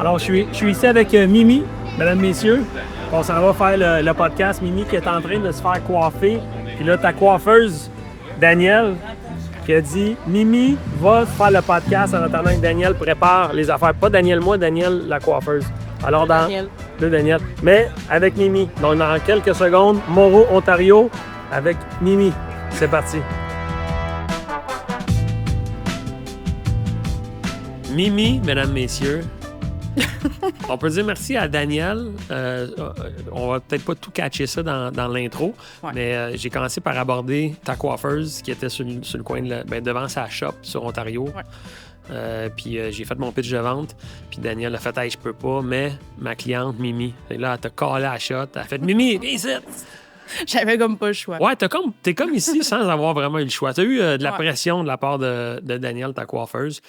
Alors, je suis ici avec Mimi, mesdames, messieurs. On s'en va faire le podcast. Mimi qui est en train de se faire coiffer. Puis là, ta coiffeuse, Danielle, qui a dit « Mimi va faire le podcast en attendant que Danielle prépare les affaires. » Pas Danielle moi, Danielle la coiffeuse. Alors, dans... Daniel. De Danielle. Mais avec Mimi. Donc, dans quelques secondes, Moreau, Ontario, avec Mimi. C'est parti. Mimi, mesdames, messieurs. On peut dire merci à Danielle. On va peut-être pas tout catcher ça dans l'intro, mais j'ai commencé par aborder ta coiffeuse qui était sur le coin devant sa shop sur Ontario. Puis j'ai fait mon pitch de vente. Puis Danielle a fait « Hey, je peux pas, mais ma cliente, Mimi, et là, elle t'a collé à la shot. Elle a fait « Mimi, viens ici! » J'avais comme pas le choix. Ouais, t'es comme ici sans avoir vraiment eu le choix. T'as eu de la pression de la part de Danielle, ta coiffeuse.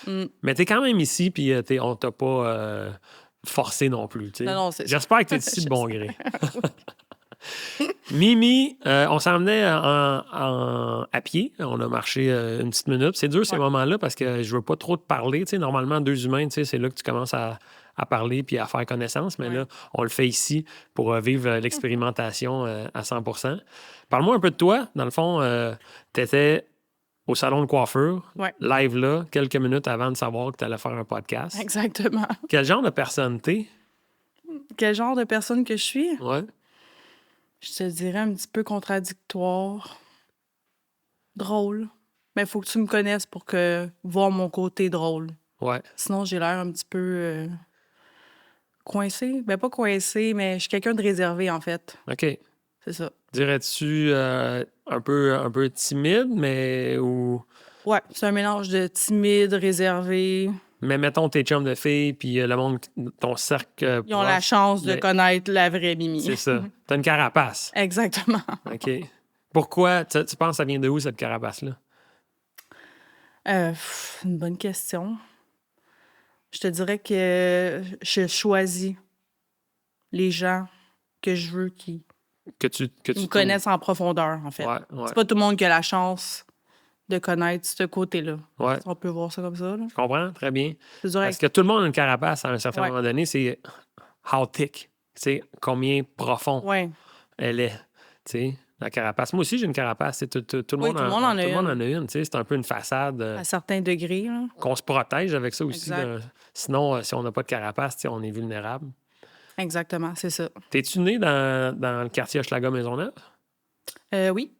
Mais t'es quand même ici, puis on t'a pas forcé non plus. Non, j'espère que t'es ici de bon gré. Mimi, on s'en venait à pied. On a marché une petite minute. C'est dur ces moments-là parce que je veux pas trop te parler. T'sais, normalement, deux humains, c'est là que tu commences à parler puis à faire connaissance. Mais là, on le fait ici pour vivre l'expérimentation à 100%. Parle-moi un peu de toi. Dans le fond, tu étais au salon de coiffure, live là, quelques minutes avant de savoir que tu allais faire un podcast. Exactement. Quel genre de personne t'es? Quel genre de personne que je suis? Ouais. Je te dirais un petit peu contradictoire. Drôle. Mais il faut que tu me connaisses pour voir mon côté drôle. Ouais. Sinon, j'ai l'air un petit peu coincé. Ben, pas coincé, mais je suis quelqu'un de réservé, en fait. OK. C'est ça. Dirais-tu un peu timide, mais ou... Ouais, c'est un mélange de timide, réservé. Mais mettons tes chums de filles, puis le monde, ton cercle... Ils ont la chance de connaître la vraie Mimi. C'est ça. T'as une carapace. Exactement. OK. Pourquoi? Tu penses que ça vient de où, cette carapace-là? Une bonne question. Je te dirais que je choisis les gens que je veux qui me connaissent en profondeur, en fait. Ouais. C'est pas tout le monde qui a la chance de connaître ce côté-là. Ouais. On peut voir ça comme ça. Là. Je comprends, très bien. Parce que tout le monde a une carapace à un certain moment donné, c'est how thick, c'est combien profond elle est, tu sais, la carapace. Moi aussi, j'ai une carapace. Tout le monde en a une. C'est un peu une façade. À certains degrés. Là. Qu'on se protège avec ça aussi. Sinon, si on n'a pas de carapace, on est vulnérable. Exactement, c'est ça. T'es-tu né dans le quartier Hochelaga-Maisonneuve? Oui.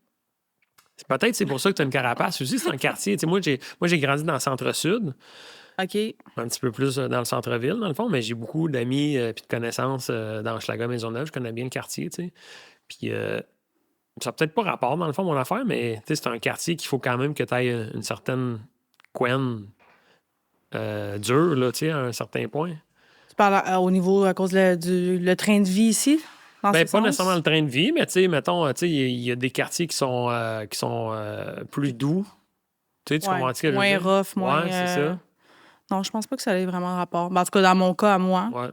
Peut-être c'est pour ça que tu as une carapace aussi, c'est un quartier. Moi, j'ai grandi dans le centre-sud. OK. Un petit peu plus dans le centre-ville, dans le fond, mais j'ai beaucoup d'amis et de connaissances dans Hochelaga-Maisonneuve. Je connais bien le quartier, tu sais. Puis ça n'a peut-être pas rapport, dans le fond, mon affaire, mais c'est un quartier qu'il faut quand même que tu aies une certaine couenne dure, là, tu sais, à un certain point. Tu parles au niveau, à cause du train de vie ici? Pas nécessairement le train de vie, mais tu sais, mettons, il y a des quartiers qui sont plus doux. Tu comprends ce que je veux dire? Moins rough, moins... Ouais, c'est ça. Non, je pense pas que ça ait vraiment rapport. En tout cas, dans mon cas, à moi,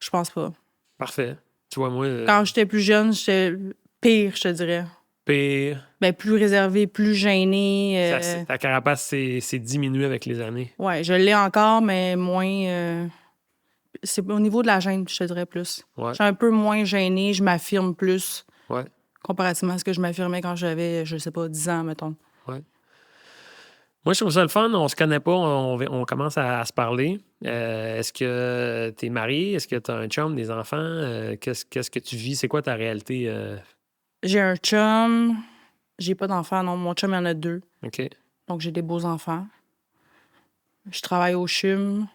je pense pas. Parfait. Tu vois, moi... Quand j'étais plus jeune, j'étais pire, je te dirais. Pire? Ben, plus réservé, plus gêné. Ta carapace s'est diminuée avec les années. Ouais, je l'ai encore, mais moins... C'est au niveau de la gêne, je te dirais plus. Ouais. Je suis un peu moins gênée, je m'affirme plus. Ouais. Comparativement à ce que je m'affirmais quand j'avais, je sais pas, 10 ans, mettons. Ouais. Moi, je trouve ça le fun. On se connaît pas, on commence à se parler. Est-ce que tu es marié? Est-ce que tu as un chum, des enfants? Qu'est-ce que tu vis? C'est quoi ta réalité? J'ai un chum. J'ai pas d'enfants, non. Mon chum, il y en a 2. OK. Donc, j'ai des beaux enfants. Je travaille au CHUM.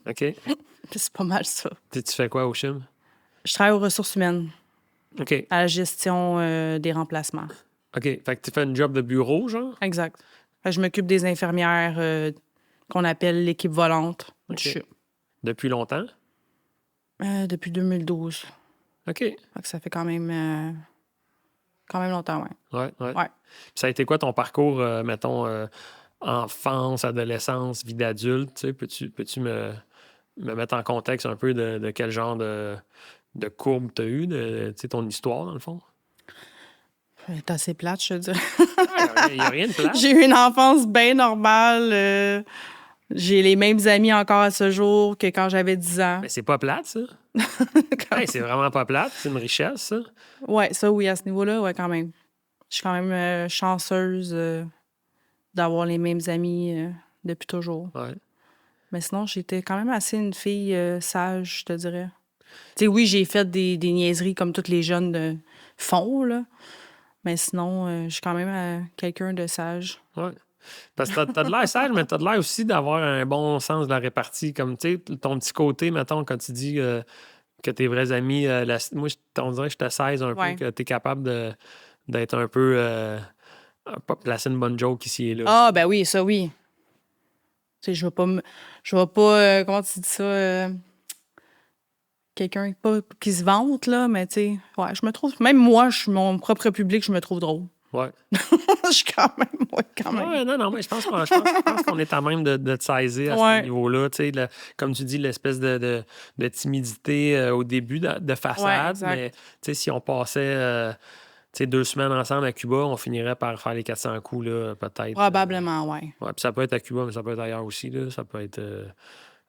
OK. C'est pas mal ça. Tu fais quoi au CHUM? Je travaille aux ressources humaines. OK. À la gestion des remplacements. OK. Fait que tu fais un job de bureau, genre? Exact. Fait que je m'occupe des infirmières qu'on appelle l'équipe volante du CHUM. Depuis longtemps? Depuis 2012. OK. Fait que ça fait quand même longtemps, oui. Ouais. Puis ça a été quoi ton parcours, mettons, enfance, adolescence, vie d'adulte? Tu sais, peux-tu me mettre en contexte un peu de quel genre de courbe tu as eu, tu sais, ton histoire, dans le fond? C'est assez plate, je te dirais. Il n'y a rien de plate. J'ai eu une enfance bien normale. J'ai les mêmes amis encore à ce jour que quand j'avais 10 ans. Mais c'est pas plate, ça. Hey, c'est vraiment pas plate. C'est une richesse, ça. Ouais, ça, oui, à ce niveau-là, ouais, quand même. Je suis quand même chanceuse d'avoir les mêmes amis depuis toujours. Ouais. Mais sinon, j'étais quand même assez une fille sage, je te dirais. Tu sais, oui, j'ai fait des niaiseries comme tous les jeunes font, là. Mais sinon, je suis quand même quelqu'un de sage. Ouais. Parce que t'as de l'air sage, mais t'as de l'air aussi d'avoir un bon sens de la répartie. Comme, tu sais, ton petit côté, mettons, quand tu dis que tes vrais amis... moi, on dirait que je te saisis un peu, que t'es capable d'être un peu... pas placer une bonne joke ici et là. Ah, ben oui, ça, oui. Tu sais, je vais pas comment tu dis ça? Quelqu'un qui se vante, là, mais tu sais, ouais, je me trouve... Même moi, je suis mon propre public, je me trouve drôle. Ouais. Je suis quand même. Ouais, non, mais je pense qu'on est à même de te saisir à ce niveau-là. Tu sais, comme tu dis, l'espèce de timidité au début de façade. Mais tu sais, si on passait 2 semaines ensemble à Cuba, on finirait par faire les 400 coups, là, peut-être. Probablement, oui. Ouais, puis ça peut être à Cuba, mais ça peut être ailleurs aussi. Là. Ça peut être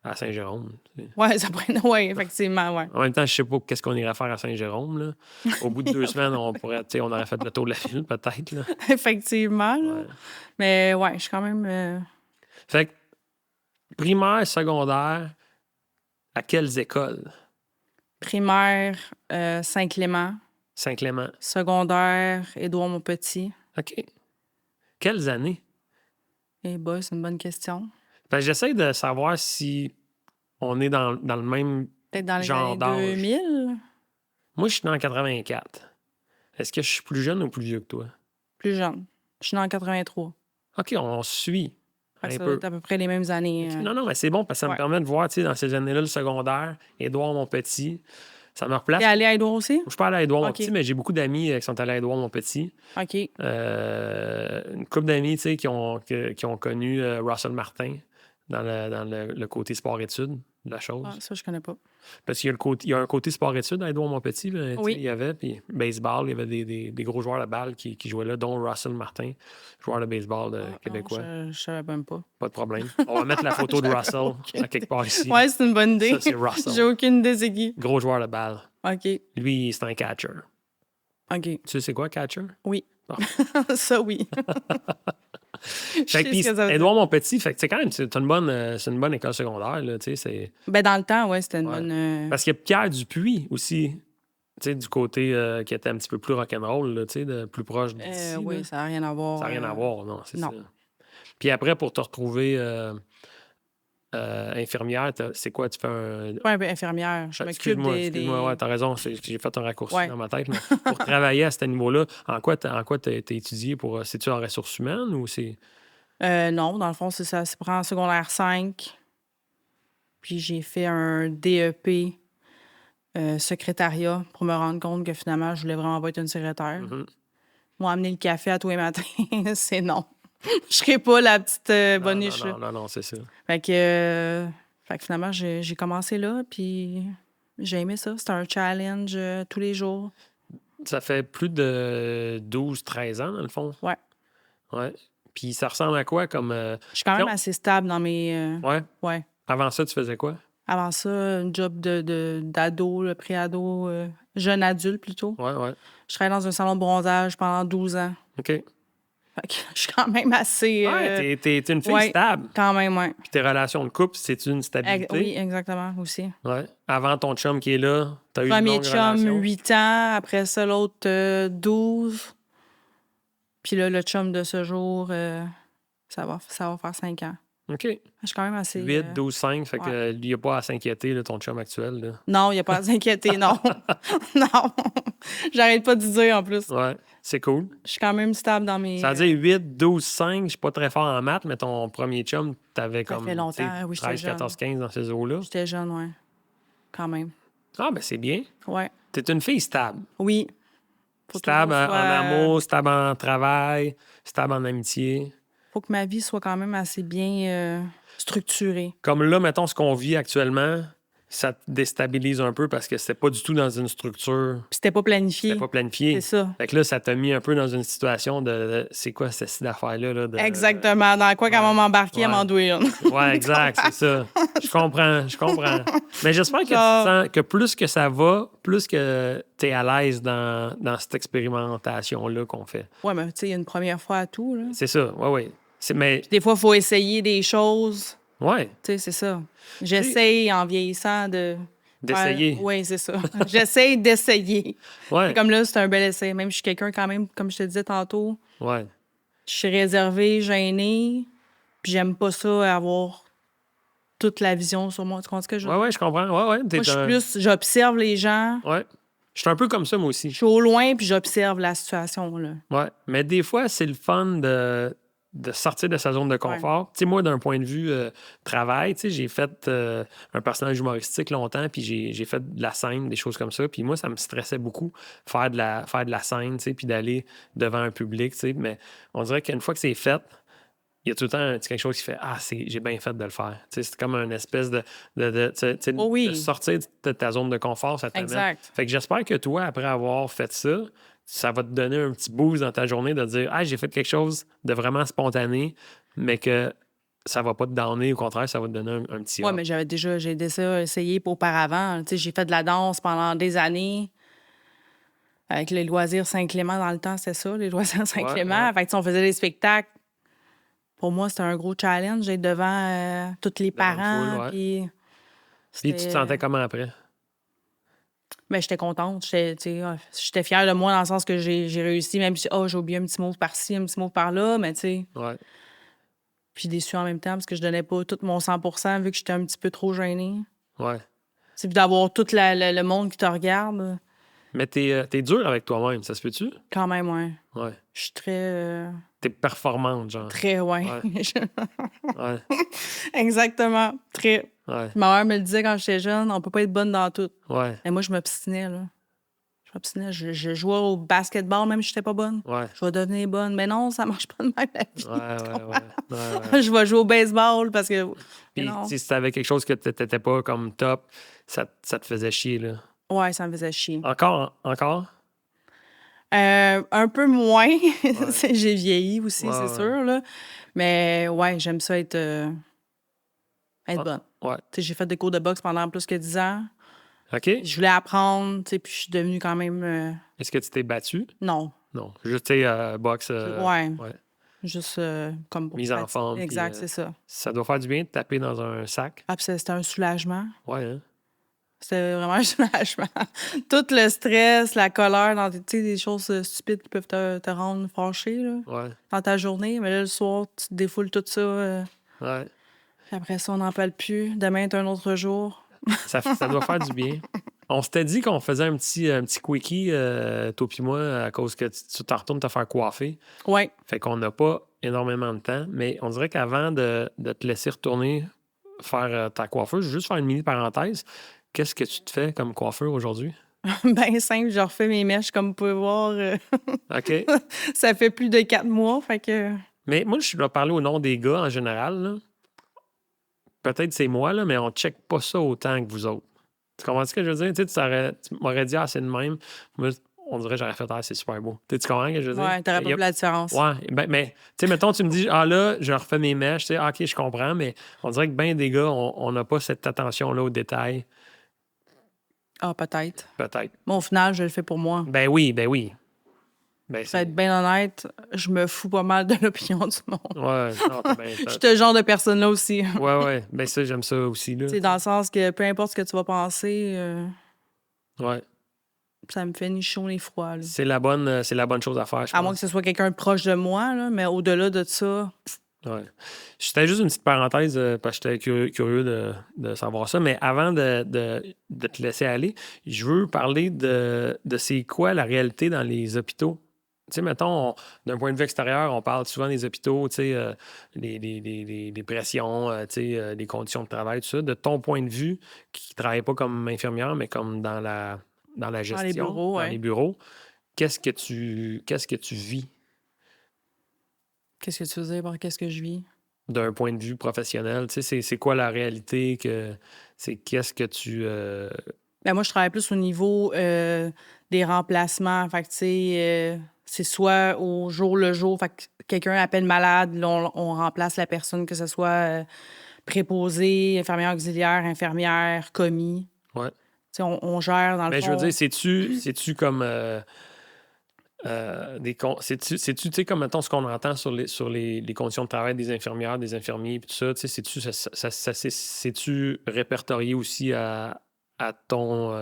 à Saint-Jérôme. Oui, ça pourrait... Oui, effectivement, oui. En même temps, je sais pas qu'est-ce qu'on irait faire à Saint-Jérôme. Là. Au bout de 2 semaines, on aurait fait le tour de la ville, peut-être. Là. Effectivement. Là. Mais ouais, je suis quand même... Fait que primaire, secondaire, à quelles écoles? Primaire, Saint-Clément. Saint-Clément. Secondaire, Édouard-Montpetit. OK. Quelles années? Eh ben, c'est une bonne question. Ben, j'essaie de savoir si on est dans le même peut-être dans les genre années d'âge. 2000? Moi, je suis né en 84. Est-ce que je suis plus jeune ou plus vieux que toi? Plus jeune. Je suis né en 83. OK, on suit. Ça doit être à peu près les mêmes années. Okay. Non, mais c'est bon parce que ça me permet de voir, tu sais, dans ces années-là, le secondaire, Édouard-Montpetit, ça me replace. T'es allé à Édouard aussi? Je suis pas allé à Édouard-Montpetit, mais j'ai beaucoup d'amis qui sont allés à Édouard-Montpetit. OK. Une couple d'amis, tu sais, qui ont connu Russell Martin dans le côté sport-études de la chose. Ah, ça, je connais pas. Parce qu'il y a un côté sport-études à Édouard-Montpetit. Oui. Il y avait, puis baseball, il y avait des gros joueurs de balle qui jouaient là, dont Russell Martin, joueur de baseball québécois. Je savais même pas. Pas de problème. On va mettre la photo de Russell à quelque part ici. Ouais, c'est une bonne idée. Ça, c'est Russell. J'ai aucune idée c'est qui. Gros joueur de balle. OK. Lui, c'est un catcher. OK. Tu sais c'est quoi, catcher? Oui. Bon. Ça, oui. Fait que Édouard-Montpetit, fait que c'est quand même c'est une bonne école secondaire là, tu sais, c'est. Ben dans le temps, ouais, c'était une bonne. Parce qu'il y a Pierre Dupuis aussi, tu sais, du côté qui était un petit peu plus rock'n'roll, là, tu sais, de plus proche d'ici. Oui, ça n'a rien à voir. Ça n'a rien à voir, non, c'est ça. Puis après, pour te retrouver infirmière, c'est quoi, tu fais un. Ouais, ben, infirmière. Je m'occupe des. Excuse-moi, ouais, t'as raison, j'ai fait un raccourci dans ma tête, mais pour travailler à ce niveau-là, en quoi t'as étudié pour. C'est-tu en ressources humaines ou c'est. Non, dans le fond, c'est ça. C'est pour en secondaire 5. Puis j'ai fait un DEP secrétariat pour me rendre compte que finalement, je voulais vraiment pas être une secrétaire. Moi, amener le café à tous les matins, c'est non. Je serais pas la petite boniche. Non, c'est ça. Fait que finalement, j'ai commencé là, puis j'ai aimé ça. C'était un challenge tous les jours. Ça fait plus de 12-13 ans, dans le fond? Ouais. Ouais. Puis ça ressemble à quoi comme... Je suis quand même assez stable dans mes... Ouais? Avant ça, tu faisais quoi? Avant ça, un job d'ado, pré-ado, jeune adulte plutôt. Ouais. Je travaillais dans un salon de bronzage pendant 12 ans. OK. Fait que je suis quand même assez... Ouais, t'es une fille stable. Quand même, ouais. Puis tes relations de couple, c'est une stabilité? Oui, exactement, aussi. Ouais. Avant ton chum qui est là, t'as eu une longue relation? Premier chum, 8 ans. Après ça, l'autre, 12. Puis là, le chum de ce jour, ça va faire 5 ans. OK. Je suis quand même assez... 8, 12, 5, fait que lui, il n'y a pas à s'inquiéter, là, ton chum actuel. Là. Non, il n'y a pas à s'inquiéter, non. Non. J'arrête pas de dire, en plus. Ouais, c'est cool. Je suis quand même stable dans mes... Ça veut dire 8, 12, 5, je suis pas très fort en maths, mais ton premier chum, t'avais comme... Ça fait longtemps, oui, 13, 14, 15 dans ces eaux-là. J'étais jeune, ouais. Quand même. Ah, ben c'est bien. Ouais. T'es une fille stable. Oui. Stable en amour, stable en travail, stable en amitié. Faut que ma vie soit quand même assez bien structurée. Comme là, mettons, ce qu'on vit actuellement, ça te déstabilise un peu parce que c'était pas du tout dans une structure, Puis c'était pas planifié. c'était pas planifié. C'est ça. Fait que là, ça t'a mis un peu dans une situation de c'est quoi cette affaire-là? Là, Exactement. Dans quoi qu'elle va m'embarquer, elle m'en doit une. Ouais, exact, c'est ça. Je comprends. Mais j'espère que tu Genre- sens que plus que ça va, plus que tu es à l'aise dans cette expérimentation-là qu'on fait. Ouais, mais tu sais, il y a une première fois à tout, là. C'est ça, ouais. Mais, Des fois, il faut essayer des choses. ouais, Tu sais, c'est ça. J'essaye en vieillissant d'essayer. Oui, c'est ça. J'essaye d'essayer. Ouais, C'est comme là, c'est un bel essai. Même je suis quelqu'un quand même, comme je te disais tantôt, ouais. je suis réservée, gênée, puis j'aime pas ça, avoir toute la vision sur moi. Tu comprends ce que je veux dire? Ouais, je comprends. Ouais. Moi, je suis plus, j'observe les gens, Ouais. Je suis un peu comme ça, moi je aussi. suis au loin, puis j'observe la situation, là. Ouais. Mais des fois, c'est le fun de sortir de sa zone de confort. Tu sais, moi, d'un point de vue travail, tu sais, j'ai fait un personnage humoristique longtemps, puis j'ai fait de la scène, des choses comme ça. Puis moi, ça me stressait beaucoup, faire de la scène, tu sais, puis d'aller devant un public, tu sais. Mais on dirait qu'une fois que c'est fait, il y a tout le temps quelque chose qui fait Ah, j'ai bien fait de le faire. Tu sais, c'est comme une espèce tu sais, Oh oui. de sortir de ta zone de confort, ça t'amène. Exact. Fait que j'espère que toi, après avoir fait ça, ça va te donner un petit boost dans ta journée de dire Ah, j'ai fait quelque chose de vraiment spontané, mais que ça va pas te downer. Au contraire, ça va te donner un petit Oui, up. mais j'ai déjà essayé auparavant. Tu sais, j'ai fait de la danse pendant des années. Avec les loisirs Saint-Clément dans le temps, c'est ça, les loisirs Saint-Clément. Ouais. Fait que, tu sais, on faisait des spectacles. Pour moi, c'était un gros challenge d'être devant tous les Devant une parents. foule, ouais. Puis Puis tu te sentais comment après? ben, j'étais contente. J'étais fière de moi dans le sens que j'ai réussi, même si j'ai oublié un petit mot par-ci, un petit mot par-là, mais tu sais. Ouais. Puis déçue en même temps parce que je donnais pas tout mon 100 vu que j'étais un petit peu trop gênée. Ouais. C'est d'avoir tout le monde qui te regarde, Mais t'es dur avec toi-même, ça se peut-tu? quand même, ouais. Ouais. Je suis très, T'es performante, genre. très, ouais. Ouais. Exactement. Très. Ouais. Ma mère me le disait quand j'étais jeune, on peut pas être bonne dans tout. Ouais. Et moi, je m'obstinais, là. Je m'obstinais. Je jouais au basketball, même si j'étais pas bonne. Ouais. Je vais devenir bonne. Mais non, ça marche pas de même, la vie. Ouais. Je vais jouer au baseball parce que. Mais Puis, non. si t'avais quelque chose que t'étais pas comme top, ça te faisait chier, là. Ouais, ça me faisait chier. Encore? Un peu moins. J'ai vieilli aussi, Ouais, c'est ouais. sûr, là. Mais ouais, j'aime ça être bonne. Ouais. Tu sais, j'ai fait des cours de boxe pendant plus que 10 ans. OK? Je voulais apprendre, tu sais, puis je suis devenue quand même... Est-ce que tu t'es battu? Non. Non. Juste, tu sais, boxe. Ouais. Juste comme pour Mise en pratiquer. forme. Exact, puis, c'est ça. ça doit faire du bien de taper dans un sac. Ah, puis c'était un soulagement. Ouais, hein? C'était vraiment un soulagement. Tout le stress, la colère, dans tu sais, des choses stupides qui peuvent te rendre fâché, là, Ouais. dans ta journée. Mais là, le soir, tu te défoules tout ça. Ouais. Puis après ça, on n'en parle plus. Demain est un autre jour. Ça doit faire du bien. On s'était dit qu'on faisait un petit quickie, toi puis moi, à cause que tu t'en retournes te faire coiffer. Ouais. Fait qu'on n'a pas énormément de temps, mais on dirait qu'avant de te laisser retourner faire ta coiffure, je vais juste faire une mini parenthèse. Qu'est-ce que tu te fais comme coiffure aujourd'hui? Ben simple, je refais mes mèches, comme vous pouvez voir. OK. Ça fait plus de 4 mois, fait que... Mais moi, je dois parler au nom des gars en général, là. Peut-être c'est moi, là, mais on ne check pas ça autant que vous autres. Tu comprends ce que je veux dire? Tu m'aurais dit, c'est de même. Moi, on dirait que j'aurais fait, c'est super beau. Tu comprends ce que je veux dire? Ouais, t'aurais pas vu la différence. Ouais, mais, tu sais, mettons, tu me dis, là, je refais mes mèches, tu sais, OK, je comprends, mais on dirait que bien des gars, on n'a pas cette attention-là aux détails. Ah, peut-être. Peut-être. Mais au final, je le fais pour moi. Ben oui. Ben, Pour être bien honnête, je me fous pas mal de l'opinion du monde. Ouais, non, Je suis ce genre de personne-là aussi. Ouais. Ben ça, j'aime ça aussi, là. C'est dans le sens que peu importe ce que tu vas penser, Ouais. ça me fait ni chaud ni froid. Là. C'est la bonne chose à faire, je À moins pense. que ce soit quelqu'un de proche de moi, là, mais au-delà de ça... Ouais. C'était juste une petite parenthèse parce que j'étais curieux de savoir ça. Mais avant de te laisser aller, je veux parler de c'est quoi la réalité dans les hôpitaux. Tu sais, mettons, d'un point de vue extérieur, on parle souvent des hôpitaux, tu sais, les pressions, tu sais, les conditions de travail, tout ça. De ton point de vue, qui ne travaille pas comme infirmière, mais comme dans la gestion, les bureaux, dans ouais. les bureaux, qu'est-ce que tu vis Qu'est-ce que tu veux dire par qu'est-ce que je vis? d'un point de vue professionnel? Tu sais, c'est quoi la réalité que... Tu C'est qu'est-ce que tu... Ben, moi, je travaille plus au niveau des remplacements. Fait que, tu sais, c'est soit au jour le jour, fait que quelqu'un appelle malade, là, on remplace la personne, que ce soit préposé, infirmière auxiliaire, infirmière, commis. Ouais. Tu sais, on gère, dans le Mais je veux fond. dire, c'est-tu comme... c'est-tu, tu sais, comme, mettons, ce qu'on entend sur les conditions de travail des infirmières, des infirmiers, puis tout ça, tu sais, c'est-tu, c'est-tu répertorié aussi à ton,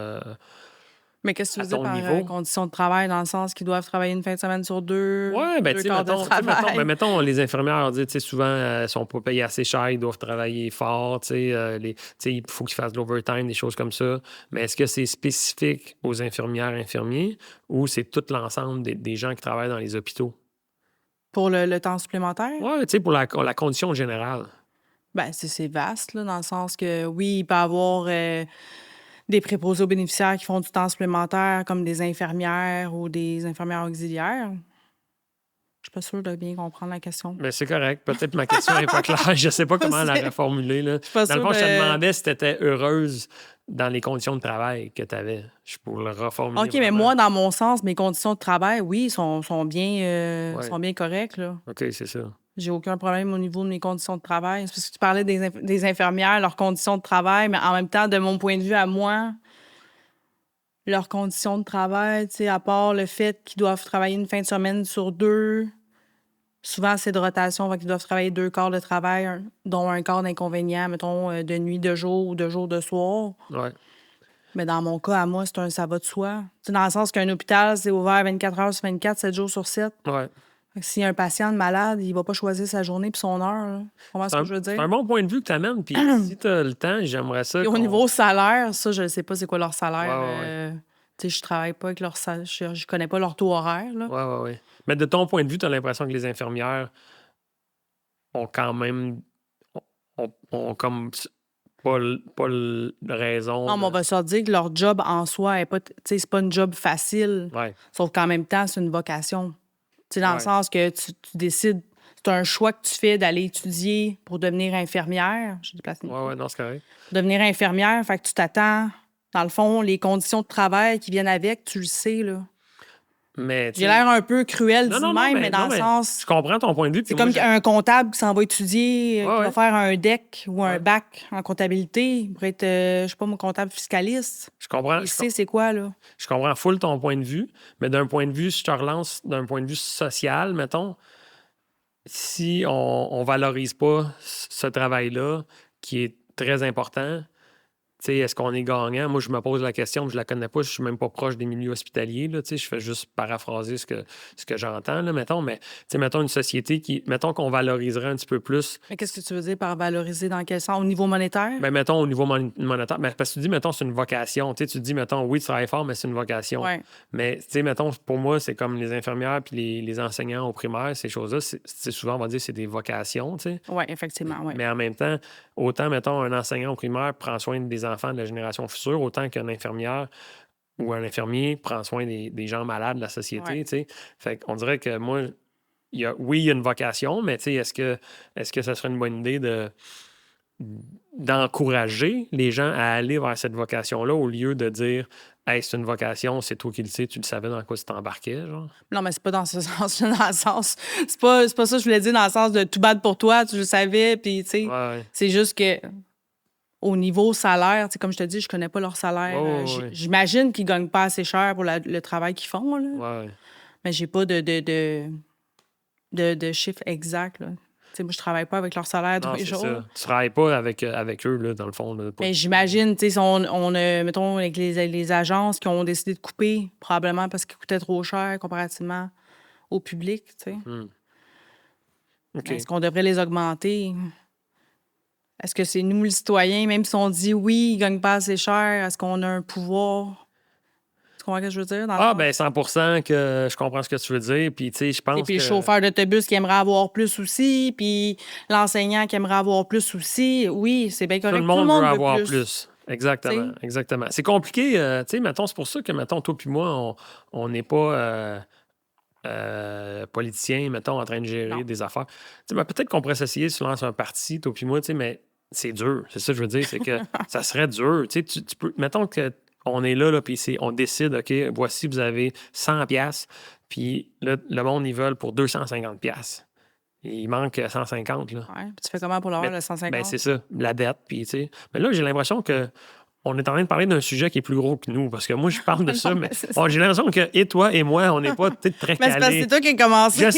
Mais qu'est-ce que tu à veux dire ton par niveau? conditions de travail, dans le sens qu'ils doivent travailler une fin de semaine sur Ouais, ben, deux quarts de ben, travail? mettons, les infirmières, on dit, tu sais, souvent, elles sont pas payées assez cher, ils doivent travailler fort, tu sais, tu sais, il faut qu'ils fassent de l'overtime, des choses comme ça. Mais est-ce que c'est spécifique aux infirmières, infirmiers, ou c'est tout l'ensemble des gens qui travaillent dans les hôpitaux? Pour le temps supplémentaire? Ouais, tu sais, pour la condition générale. Ben, c'est vaste, là, dans le sens que, oui, il peut y avoir des préposés aux bénéficiaires qui font du temps supplémentaire, comme des infirmières ou des infirmières auxiliaires. Je suis pas sûre de bien comprendre la question. Mais c'est correct. Peut-être que ma question n'est pas claire. Je sais pas comment la C'est- reformuler, là. Je suis pas Dans le sûre fond, je te de... demandais si tu étais heureuse dans les conditions de travail que tu avais. Je pour le reformuler OK, mais vraiment. moi, dans mon sens, mes conditions de travail, oui, sont bien, Ouais. sont bien correctes, là. OK, c'est ça. J'ai aucun problème au niveau de mes conditions de travail. C'est parce que tu parlais des infirmières, leurs conditions de travail, mais en même temps, de mon point de vue à moi, leurs conditions de travail, tu sais, à part le fait qu'ils doivent travailler une fin de semaine sur 2, souvent c'est de rotation, fait qu'ils doivent travailler 2 quarts de travail, dont un quart d'inconvénient, mettons, de nuit de jour ou de jour de soir. Ouais. Mais dans mon cas, à moi, ça va de soi. Tu sais, dans le sens qu'un hôpital, c'est ouvert 24 heures sur 24, 7 jours sur 7. Ouais. Fait que s'il y a un patient de malade, il va pas choisir sa journée puis son heure, là. Tu comprends ce que je veux C'est dire? un bon point de vue que tu amènes. Puis si tu as le temps, j'aimerais ça Puis au qu'on... niveau salaire, ça, je ne sais pas c'est quoi leur Ouais, salaire. ouais, ouais. Tu sais, je travaille pas avec leur salaire. Je connais pas leur taux horaire, là. Ouais, ouais, ouais. Mais de ton point de vue, tu as l'impression que les infirmières ont quand même... ont comme raison Non, mais on va se dire que leur job en soi est pas, tu sais, c'est pas une job facile. Ouais. Sauf qu'en même temps, c'est une vocation. Tu sais, dans le Ouais. sens que tu décides, c'est un choix que tu fais d'aller étudier pour devenir infirmière. Je déplace le micro. Ouais, non, c'est correct. Devenir infirmière, fait que tu t'attends, dans le fond, les conditions de travail qui viennent avec, tu le sais, là. Mais, tu J'ai sais- l'air un peu cruel Non, dit non, de non, même, mais dans non, le mais sens. je comprends ton point de vue. C'est Puis moi, comme un comptable qui s'en va étudier, Ouais, qui va ouais. faire un DEC ou un Ouais. bac en comptabilité pour être, je sais pas, mon comptable fiscaliste. je comprends, Il je, sait c'est quoi, là. je comprends full ton point de vue, mais d'un point de vue, si je te relance, d'un point de vue social, mettons, si on valorise pas ce travail-là, qui est très important, tu sais, est-ce qu'on est gagnant? Moi, je me pose la question, je la connais pas, je suis même pas proche des milieux hospitaliers, là, tu sais, je fais juste paraphraser ce que j'entends, là, mettons, mais, tu sais, mettons une société mettons qu'on valoriserait un petit peu plus. Mais qu'est-ce que tu veux dire par valoriser dans quel sens? Au niveau monétaire? Ben, mettons, au niveau monétaire, ben, parce que tu dis, mettons, c'est une vocation. Tu sais, tu dis, mettons, oui, tu travailles fort, mais c'est une vocation. Ouais. Mais, tu sais, mettons, pour moi, c'est comme les infirmières puis les enseignants au primaire, ces choses-là, c'est souvent, on va dire, c'est des vocations, tu sais. Oui, effectivement, oui. Mais en même temps, autant, mettons, un enseignant au primaire prend soin des enfants de la génération future, autant qu'une infirmière ou un infirmier prend soin des gens malades de la société, Ouais. tu sais. Fait qu'on dirait que moi, oui, il y a une vocation, mais, tu sais, est-ce que ça serait une bonne idée d'encourager les gens à aller vers cette vocation-là au lieu de dire hey, c'est une vocation, c'est toi qui le sais, tu le savais dans quoi tu t'embarquais, genre. Non, mais c'est pas dans ce sens-là, dans le sens. C'est pas ça que je voulais dire dans le sens de tout bad pour toi, tu le savais, puis tu sais. Ouais, C'est juste que au niveau salaire, tu sais, comme je te dis, je connais pas leur salaire. ouais. J'imagine qu'ils gagnent pas assez cher pour le travail qu'ils font, là. Ouais. Mais j'ai pas de chiffre exact, là. Tu sais, moi, je travaille pas avec leur salaire tous Non, les c'est jours. ça. Tu travailles pas avec eux, là, dans le fond. Là, Mais j'imagine, tu sais, si mettons, avec les agences qui ont décidé de couper, probablement parce qu'ils coûtaient trop cher comparativement au public, tu sais. OK. Est-ce qu'on devrait les augmenter? Est-ce que c'est nous, les citoyens, même si on dit oui, ils gagnent pas assez cher, est-ce qu'on a un pouvoir? Tu comprends ce que je veux dire? Ah, ben 100% que je comprends ce que tu veux dire. Puis, tu sais, je Et pense puis que... le chauffeur d'autobus qui aimerait avoir plus aussi, puis l'enseignant qui aimerait avoir plus aussi. Oui, c'est bien Tout correct. le monde veut veut avoir plus. Exactement, T'sais. exactement. C'est compliqué, tu sais, mettons, c'est pour ça que, mettons, toi puis moi, on n'est pas politiciens, mettons, en train de gérer Non. des affaires. Tu sais, ben, peut-être qu'on pourrait s'essayer de se lancer un parti, toi puis moi, tu sais, mais c'est dur. C'est ça que je veux dire. C'est que ça serait dur. Tu sais, tu peux... Mettons qu'on est là, puis on décide, OK, voici, vous avez 100$, puis là, le monde, ils veulent pour 250$. Il manque 150, là. Ouais. Puis tu fais comment pour l'avoir, le 150? Ben, c'est ça, la dette, puis tu sais. Mais là, j'ai l'impression que on est en train de parler d'un sujet qui est plus gros que nous, parce que moi, je parle de ça, mais j'ai l'impression que et toi et moi, on n'est pas peut-être très calés. Mais c'est parce que c'est toi qui as commencé. Je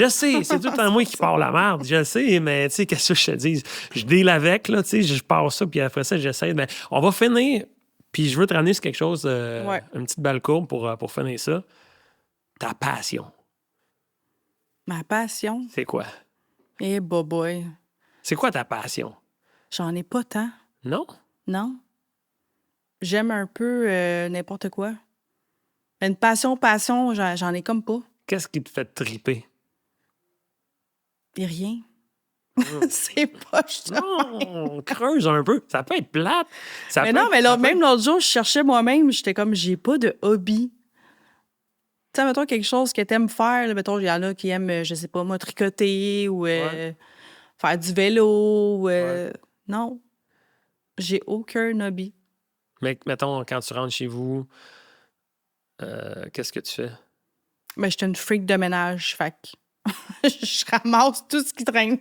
sais, c'est tout le temps moi qui pars la merde, je sais, mais tu sais, qu'est-ce que je te dis? Je deal avec, là, tu sais, je pars ça, puis après ça, j'essaie, mais on va finir, puis je veux te ramener sur quelque chose, une petite balle courbe pour finir ça. Ta passion. Ma passion? C'est quoi? Eh, boy. C'est quoi ta passion? J'en ai pas tant. Non? Non. J'aime un peu n'importe quoi. Une passion, j'en ai comme pas. Qu'est-ce qui te fait triper? Et rien. C'est pas Non, creuse un peu. Ça peut être plate. Mais non, mais même l'autre jour, je cherchais moi-même, j'étais comme, j'ai pas de hobby. Tu sais, mettons quelque chose que t'aimes faire. Là, mettons, il y en a qui aiment, je sais pas moi, tricoter ou faire du vélo. Ou, non. J'ai aucun hobby. Mais mettons, quand tu rentres chez vous, qu'est-ce que tu fais? Ben, je suis une freak de ménage, fait que je ramasse tout ce qui traîne.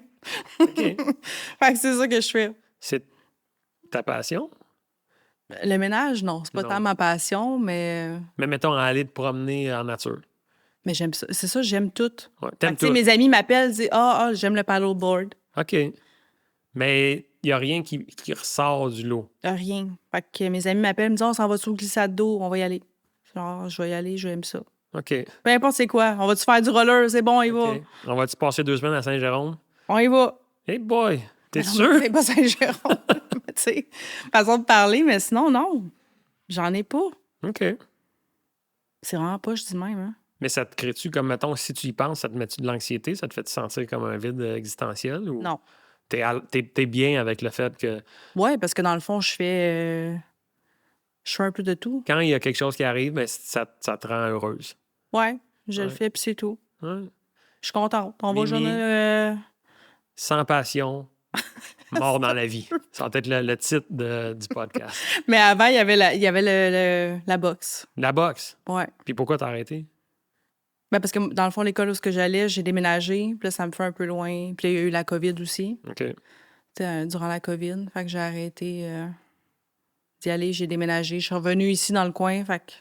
OK. Fait que c'est ça que je fais. C'est ta passion? Le ménage, non. C'est pas tant ma passion, mais... Mais mettons, aller te promener en nature. Mais j'aime ça. C'est ça, j'aime tout. Ouais, t'aimes tout. Mes amis m'appellent, disent « Ah, j'aime le paddleboard. » OK. Mais il n'y a rien qui ressort du lot. Rien. Fait que mes amis m'appellent, me disent « On s'en va sur le glissade d'eau, on va y aller. » Genre, je vais y aller, j'aime ça. OK. Peu importe c'est quoi. On va-tu faire du roller? C'est bon, on y va. On va-tu passer 2 semaines à Saint-Jérôme? On y va. Hey boy! T'es Non, sûr? C'est pas Saint-Jérôme. Tu sais, façon de parler, mais sinon, non. J'en ai pas. OK. C'est vraiment pas, je dis même. Hein? Mais ça te crée-tu comme, mettons, si tu y penses, ça te met-tu de l'anxiété? Ça te fait-tu sentir comme un vide existentiel? Ou Non. T'es bien avec le fait que... Ouais, parce que dans le fond, je fais un peu de tout. Quand il y a quelque chose qui arrive, ben, ça te rend heureuse. Ouais, je le fais, puis c'est tout. Ouais. Je suis contente. On va Mimi, journée... Sans passion, mort dans la vie. Ça va être le titre du podcast. Mais avant, il y avait la boxe. La boxe? Ouais. Puis pourquoi t'as arrêté? Ben parce que dans le fond, l'école où j'allais, j'ai déménagé. Puis là, ça me fait un peu loin. Puis là, il y a eu la COVID aussi. OK. Durant la COVID. Fait que j'ai arrêté d'y aller. J'ai déménagé. Je suis revenue ici dans le coin. Fait que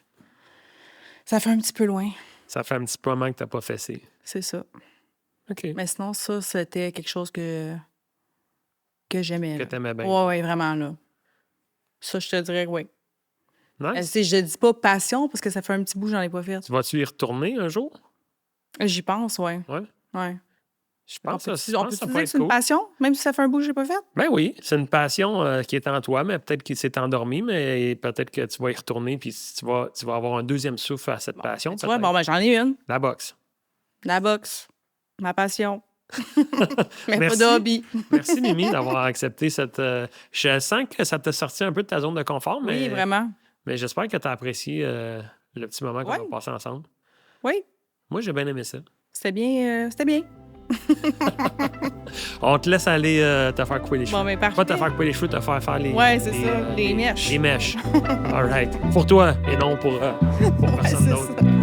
ça fait un petit peu loin. Ça fait un petit peu moment que t'as pas fessé. C'est ça. OK. Mais sinon, ça, c'était quelque chose que j'aimais. Que t'aimais bien. Ouais, vraiment, là. Ça, je te dirais que oui. Nice. Je dis pas passion, parce que ça fait un petit bout que j'en ai pas fait. Tu vas-tu y retourner un jour? J'y pense, ouais. Ouais? Je pense que ça On peut-tu dire que c'est une passion, même si ça fait un bout que j'ai pas fait? Ben oui, c'est une passion qui est en toi, mais peut-être qu'il s'est endormi, mais peut-être que tu vas y retourner, puis tu vas avoir un deuxième souffle à cette passion. Tu vois, ben j'en ai une. La boxe. La boxe. Ma passion. Mais Merci. pas de hobby. Merci, Mimi, d'avoir accepté cette... Je sens que ça t'a sorti un peu de ta zone de confort, mais... Oui, vraiment. Mais j'espère que tu as apprécié le petit moment qu'on a passé ensemble. Oui. Moi, j'ai bien aimé ça. C'était bien. C'était bien. On te laisse aller te faire couper les cheveux. Bon, ben, parfait. Pas te faire couper les cheveux, te faire les... Ouais, c'est ça. Les mèches. Les mèches. All right. Pour toi et non pour personne d'autre.